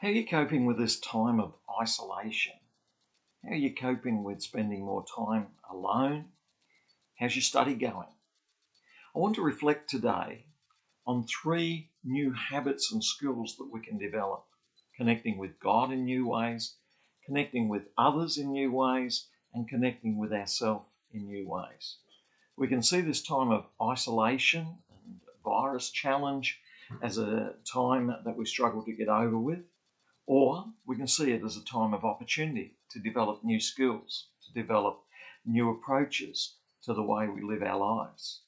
How are you coping with this time of isolation? How are you coping with spending more time alone? How's your study going? I want to reflect today on 3 new habits and skills that we can develop. Connecting with God in new ways, connecting with others in new ways, and connecting with ourselves in new ways. We can see this time of isolation and virus challenge as a time that we struggle to get over with. Or we can see it as a time of opportunity to develop new skills, to develop new approaches to the way we live our lives.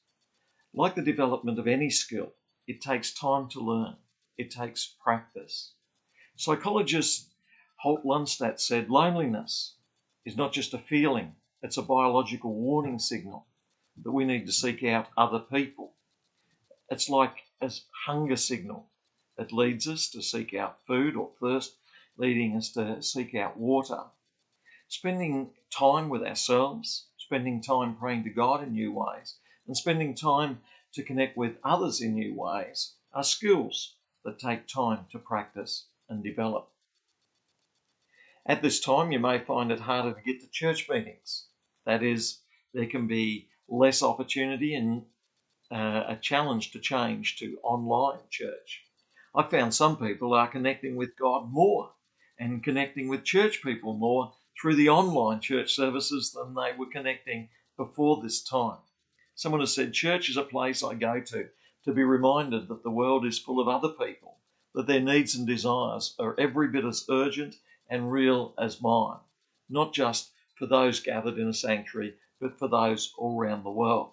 Like the development of any skill, it takes time to learn. It takes practice. Psychologist Holt Lundstedt said loneliness is not just a feeling, it's a biological warning signal that we need to seek out other people. It's like a hunger signal. It leads us to seek out food or thirst, leading us to seek out water. Spending time with ourselves, spending time praying to God in new ways, and spending time to connect with others in new ways are skills that take time to practice and develop. At this time, you may find it harder to get to church meetings. That is, there can be less opportunity and a challenge to change to online church. I found some people are connecting with God more and connecting with church people more through the online church services than they were connecting before this time. Someone has said, church is a place I go to be reminded that the world is full of other people, that their needs and desires are every bit as urgent and real as mine, not just for those gathered in a sanctuary, but for those all around the world.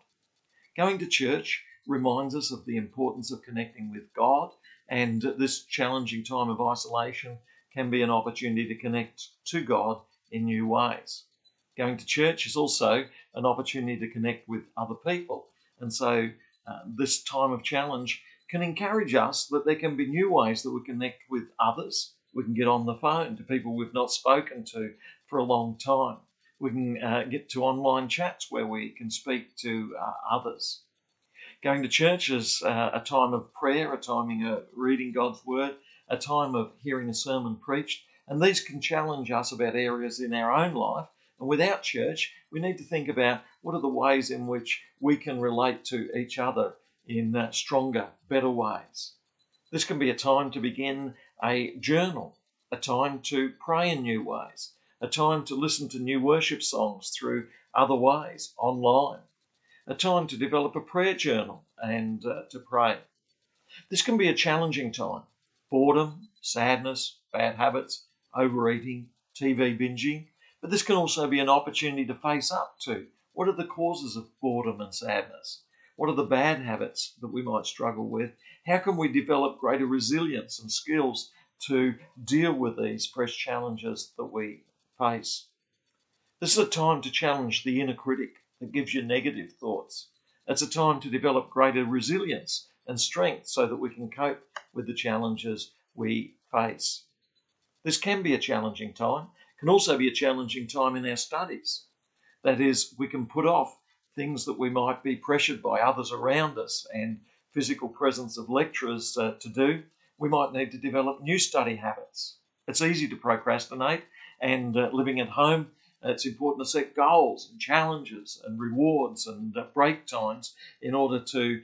Going to church reminds us of the importance of connecting with God, and this challenging time of isolation can be an opportunity to connect to God in new ways. Going to church is also an opportunity to connect with other people, and so this time of challenge can encourage us that there can be new ways that we connect with others. We can get on the phone to people we've not spoken to for a long time. We can get to online chats where we can speak to others. Going to church is a time of prayer, a time of reading God's word, a time of hearing a sermon preached, and these can challenge us about areas in our own life. And without church, we need to think about what are the ways in which we can relate to each other in stronger, better ways. This can be a time to begin a journal, a time to pray in new ways, a time to listen to new worship songs through other ways, online, a time to develop a prayer journal and to pray. This can be a challenging time. Boredom, sadness, bad habits, overeating, TV binging, but this can also be an opportunity to face up to what are the causes of boredom and sadness? What are the bad habits that we might struggle with? How can we develop greater resilience and skills to deal with these fresh challenges that we face? This is a time to challenge the inner critic that gives you negative thoughts. It's a time to develop greater resilience and strength so that we can cope with the challenges we face. This can be a challenging time, can also be a challenging time in our studies. That is, we can put off things that we might be pressured by others around us and physical presence of lecturers to do. We might need to develop new study habits. It's easy to procrastinate, and living at home, it's important to set goals and challenges and rewards and break times in order to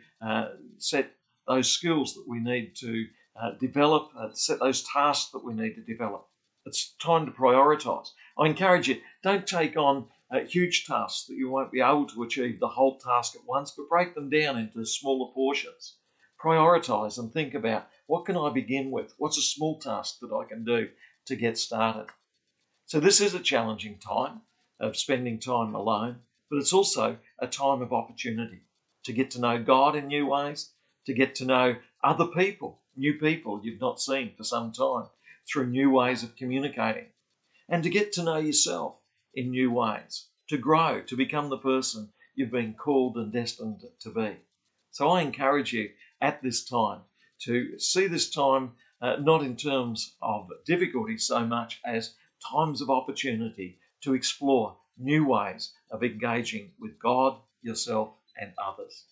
set those skills that we need to develop, set those tasks that we need to develop. It's time to prioritise. I encourage you, don't take on huge tasks that you won't be able to achieve the whole task at once, but break them down into smaller portions. Prioritise and think about, what can I begin with? What's a small task that I can do to get started? So this is a challenging time of spending time alone, but it's also a time of opportunity to get to know God in new ways, to get to know other people, new people you've not seen for some time, through new ways of communicating, and to get to know yourself in new ways, to grow, to become the person you've been called and destined to be. So I encourage you at this time to see this time not in terms of difficulty so much as times of opportunity to explore new ways of engaging with God, yourself, and others.